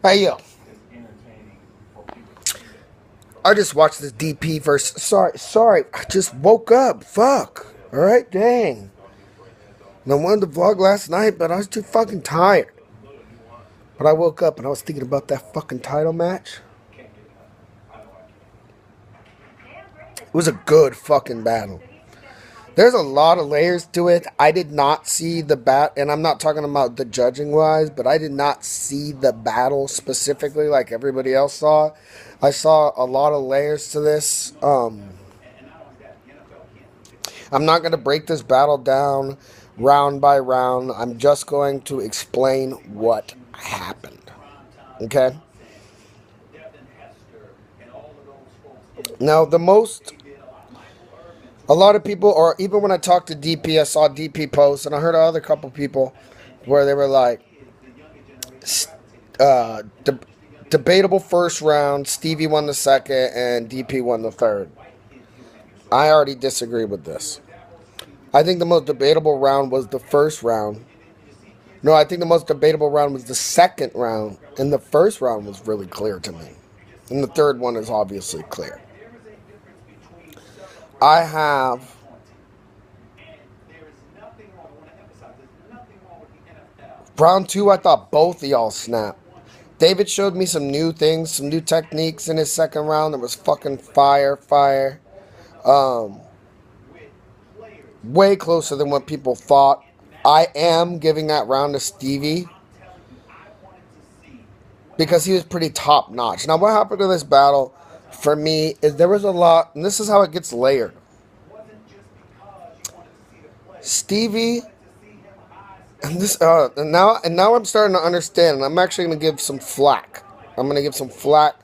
Hey yo, I just watched this DP versus. Sorry, I just woke up. Fuck. All right, dang. And I wanted to vlog last night, but I was too fucking tired. But I woke up and I was thinking about that fucking title match. It was a good fucking battle. There's a lot of layers to it. I did not see the and I'm not talking about the judging wise, but I did not see the battle specifically like everybody else saw. I saw a lot of layers to this. I'm not going to break this battle down round by round. I'm just going to explain what happened. Okay? Now, a lot of people, or even when I talked to DP, I saw DP posts, and I heard other couple people where they were like, uh, de- debatable first round, Stevie won the second, and DP won the third. I already disagree with this. I think the most debatable round was the first round. No, I think the most debatable round was the second round, and the first round was really clear to me. And the third one is obviously clear. I have round two, I thought both of y'all snapped. David showed me some new things, some new techniques in his second round that was fucking fire. Um, Way closer than what people thought. I am giving that round to Stevie because he was pretty top notch. Now, what happened to this battle for me is there was a lot, and this is how it gets layered. Stevie, and now I'm starting to understand, and I'm actually going to give some flack. I'm going to give some flack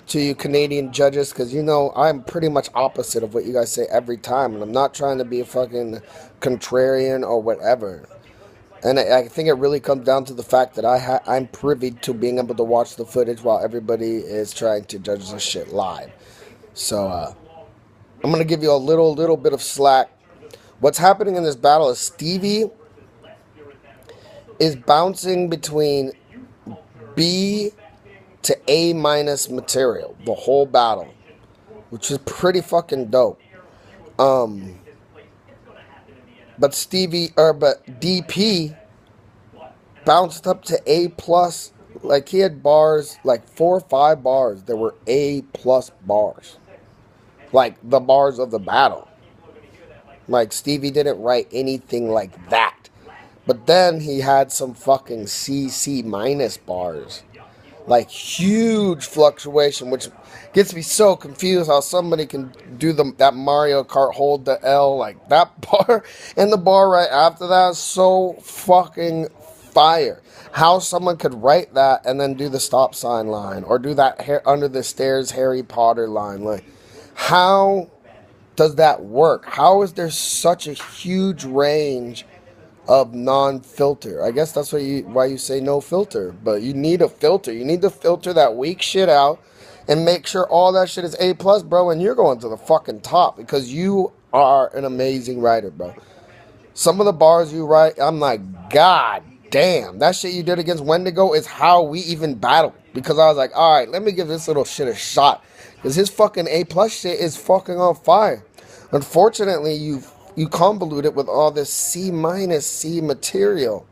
to you Canadian judges because you know I'm pretty much opposite of what you guys say every time, and I'm not trying to be a fucking contrarian or whatever. And I think it really comes down to the fact that I'm privy to being able to watch the footage while everybody is trying to judge this shit live. So I'm gonna give you a little bit of slack. What's happening in this battle is Stevie is bouncing between B to A minus material the whole battle, which is pretty fucking dope. Um, but DP bounced up to A plus. Like he had bars, like 4 or 5 bars. There were A plus bars, like the bars of the battle. Like Stevie didn't write anything like that. But then he had some fucking C minus bars, like huge fluctuation, which gets me so confused how somebody can do that Mario Kart hold the L like that bar and the bar right after that is so fucking fire. How someone could write that and then do the stop sign line or do that under the stairs Harry Potter line, like how does that work? How is there such a huge range of non-filter? I guess that's why you say no filter. But you need a filter. You need to filter that weak shit out and make sure all that shit is A plus, bro. And you're going to the fucking top because you are an amazing writer, bro. Some of the bars you write, I'm like, God damn, that shit you did against Wendigo is how we even battled. Because I was like, all right, let me give this little shit a shot. Because his fucking A plus shit is fucking on fire. Unfortunately, you convolute it with all this C minus C material.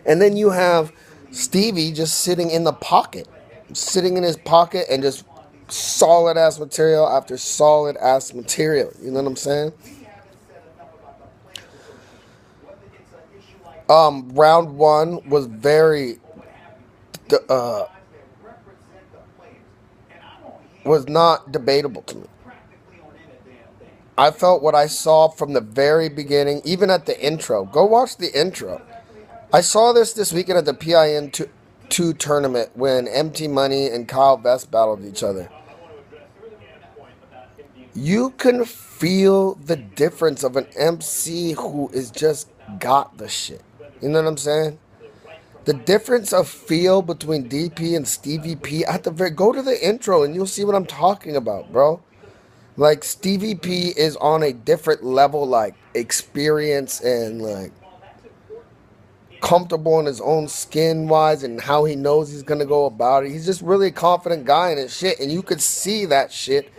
And then you have Stevie just sitting in the pocket. Sitting in his pocket and just solid ass material after solid ass material. You know what I'm saying? Round one was very uh was not debatable to me. I felt what I saw from the very beginning, even at the intro. Go watch the intro. I saw this weekend at the PIN2 tournament when MT Money and Kyle Vest battled each other. You can feel the difference of an MC who is just got the shit. You know what I'm saying? The difference of feel between DP and Stevie P at the very go to the intro and you'll see what I'm talking about, bro. Like Stevie P is on a different level, like experience and like comfortable in his own skin wise and how he knows he's gonna go about it. He's just really a confident guy in his shit, and you could see that shit.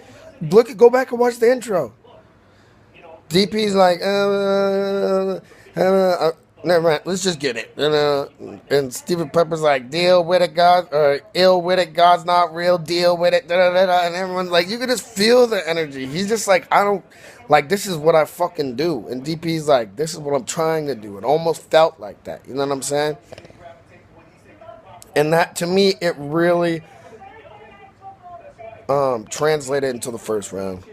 Go back and watch the intro. DP's like, never mind, let's just get it. And Stephen Pepper's like, deal with it, God, or ill with it, God's not real, deal with it. And everyone's like, you can just feel the energy. He's just like, I don't, like, this is what I fucking do. And DP's like, this is what I'm trying to do. It almost felt like that. You know what I'm saying? And that, to me, it really translated into the first round.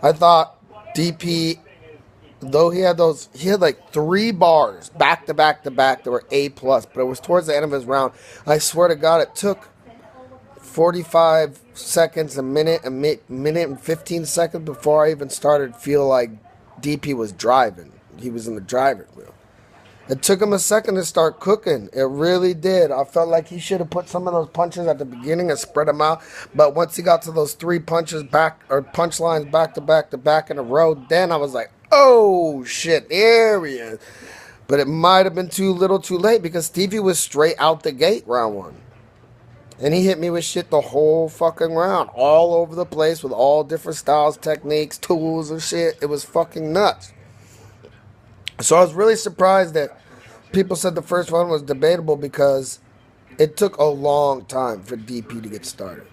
I thought DP, though he had like 3 bars back to back to back that were A plus, but it was towards the end of his round. I swear to God, it took 45 seconds, a minute and 15 seconds before I even started to feel like DP was driving. He was in the driver's wheel. It took him a second to start cooking. It really did. I felt like he should have put some of those punches at the beginning and spread them out. But once he got to those 3 punches back, or punchlines back to back in a row, then I was like, oh shit, there he is. But it might have been too little too late, because Stevie was straight out the gate round 1. And he hit me with shit the whole fucking round. All over the place with all different styles, techniques, tools and shit. It was fucking nuts. So I was really surprised that people said the first round was debatable, because it took a long time for DP to get started.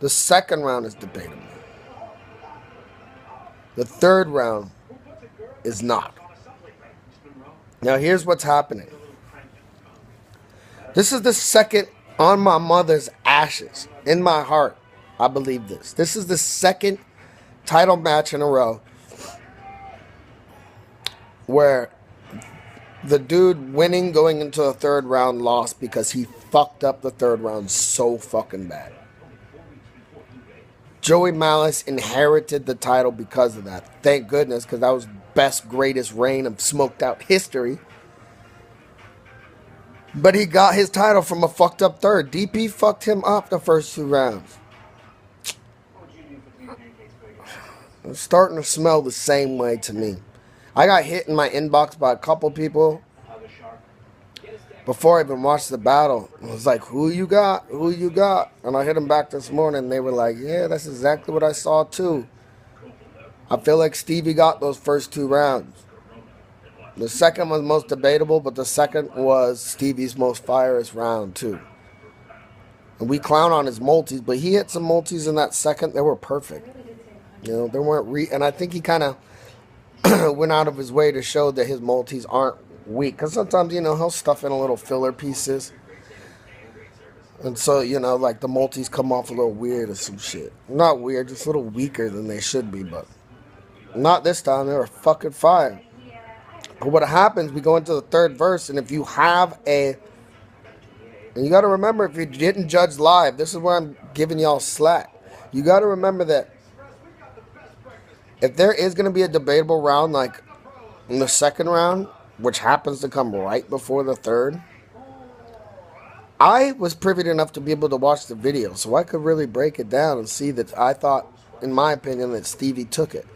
The second round is debatable. The third round is not. Now here's what's happening. This is the second, on my mother's ashes, in my heart, I believe this. This is the second title match in a row where the dude winning going into the third round lost because he fucked up the third round so fucking bad. Joey Malice inherited the title because of that. Thank goodness, because that was best, greatest reign of Smoked Out history. But he got his title from a fucked up third. DP fucked him up the first 2 rounds. It's starting to smell the same way to me. I got hit in my inbox by a couple people before I even watched the battle. I was like, who you got? Who you got? And I hit them back this morning, and they were like, yeah, that's exactly what I saw too. I feel like Stevie got those first 2 rounds. The second was most debatable, but the second was Stevie's most fierest round too. And we clown on his multis, but he hit some multis in that second. They were perfect. You know, they weren't and I think he kind of went out of his way to show that his multis aren't weak. Because sometimes, you know, he'll stuff in a little filler pieces. And so, you know, like the multis come off a little weird or some shit. Not weird, just a little weaker than they should be, but not this time. They were fucking fire. But what happens, we go into the third verse, and if you have and you got to remember, if you didn't judge live, this is where I'm giving y'all slack. You got to remember that if there is going to be a debatable round, like in the second round, which happens to come right before the third, I was privy enough to be able to watch the video, so I could really break it down and see that I thought, in my opinion, that Stevie took it.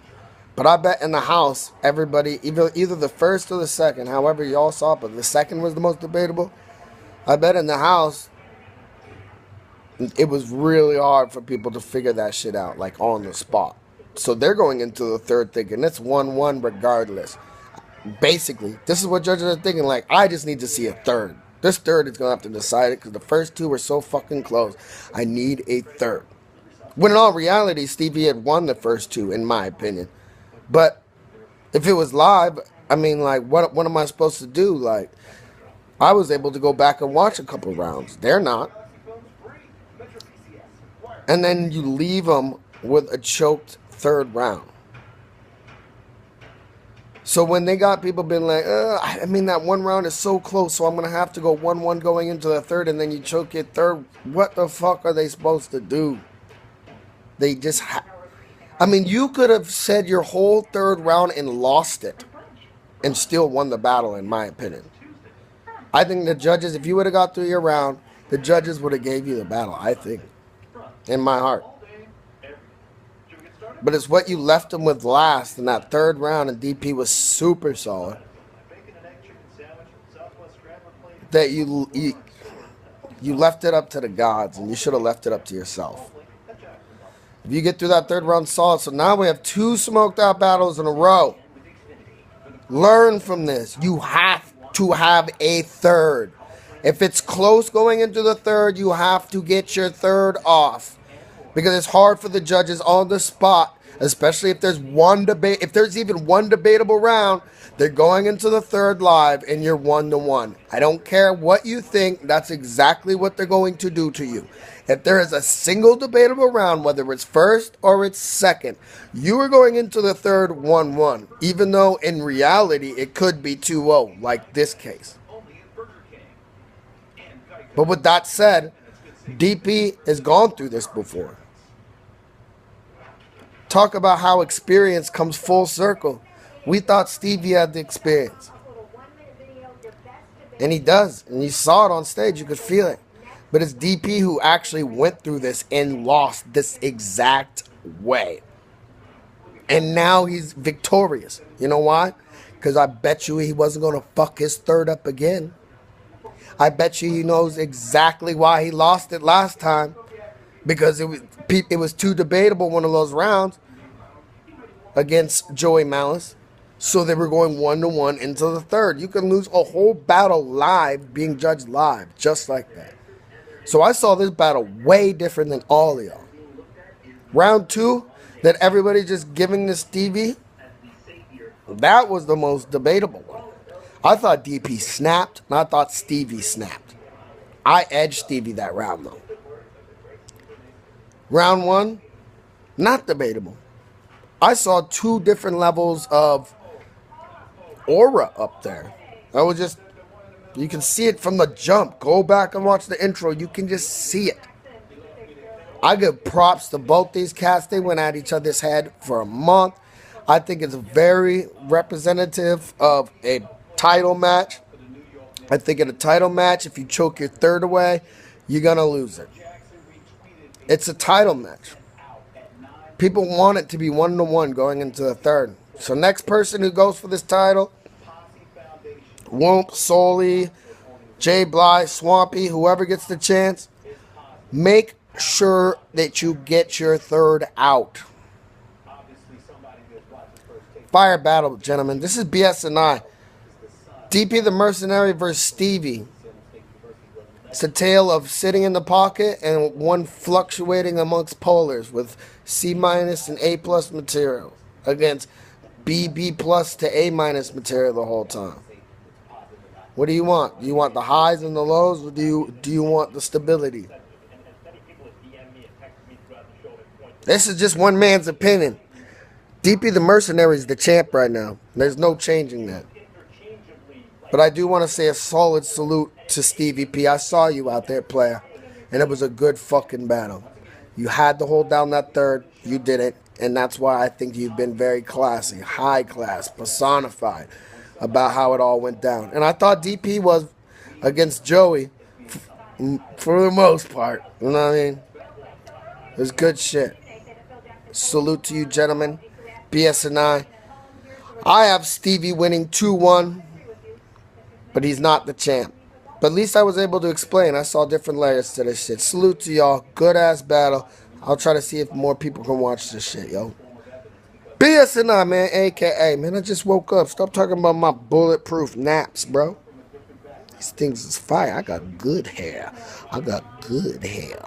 But I bet in the house, everybody, either the first or the second, however y'all saw it, but the second was the most debatable. I bet in the house, it was really hard for people to figure that shit out, like on the spot. So they're going into the third thinking it's 1-1 regardless. Basically, this is what judges are thinking, like, I just need to see a third. This third is going to have to decide it because the first 2 were so fucking close. I need a third. When in all reality, Stevie had won the first 2, in my opinion. But if it was live, I mean, like, what am I supposed to do? Like, I was able to go back and watch a couple rounds. They're not. And then you leave them with a choked third round. So when they got people being like, I mean, that one round is so close, so I'm going to have to go 1-1 going into the third, and then you choke it third. What the fuck are they supposed to do? They just I mean, you could have said your whole third round and lost it and still won the battle, in my opinion. I think the judges, if you would have got through your round, the judges would have gave you the battle, I think, in my heart. But it's what you left them with last in that third round, and DP was super solid. that you left it up to the gods, and you should have left it up to yourself. If you get through that third round solid, so now we have 2 smoked out battles in a row. Learn from this. You have to have a third. If it's close going into the third, you have to get your third off. Because it's hard for the judges on the spot, especially if there's if there's even one debatable round, they're going into the third live and you're 1-1. I don't care what you think, that's exactly what they're going to do to you. If there is a single debatable round, whether it's first or it's second, you are going into the third 1-1, even though in reality it could be 2-0, like this case. But with that said, DP has gone through this before. Talk about how experience comes full circle. We thought Stevie had the experience. And he does. And you saw it on stage. You could feel it. But it's DP who actually went through this and lost this exact way. And now he's victorious. You know why? Because I bet you he wasn't going to fuck his third up again. I bet you he knows exactly why he lost it last time. Because it was too debatable, one of those rounds, against Joey Malice. So they were going 1-1 into the third. You can lose a whole battle live, being judged live, just like that. So I saw this battle way different than all of y'all. Round 2, that everybody just giving to Stevie, that was the most debatable one. I thought DP snapped, and I thought Stevie snapped. I edged Stevie that round, though. Round 1, not debatable. I saw 2 different levels of aura up there. I was just, you can see it from the jump. Go back and watch the intro. You can just see it. I give props to both these cats. They went at each other's head for a month. I think it's very representative of a title match. I think in a title match, if you choke your third away, you're going to lose it. It's a title match. People want it to be 1-1 going into the third. So next person who goes for this title, Womp, Soli, Jay Bly, Swampy, whoever gets the chance, make sure that you get your third out. Fire battle, gentlemen. This is BS&I. DP the Mercenary versus Stevie. It's a tale of sitting in the pocket and one fluctuating amongst polars with C- and A+ material against B+ to A- material the whole time. What do you want? Do you want the highs and the lows, or do you want the stability? This is just one man's opinion. DP the Mercenary is the champ right now. There's no changing that. But I do want to say a solid salute to Stevie P. I saw you out there, player. And it was a good fucking battle. You had to hold down that third. You did it. And that's why I think you've been very classy, high class, personified about how it all went down. And I thought DP was against Joey for the most part. You know what I mean? It was good shit. Salute to you, gentlemen. BS&I. I have Stevie winning 2-1. But he's not the champ. But at least I was able to explain. I saw different layers to this shit. Salute to y'all. Good ass battle. I'll try to see if more people can watch this shit, yo. BS&I, man. AKA, man, I just woke up. Stop talking about my bulletproof naps, bro. These things is fire. I got good hair. I got good hair.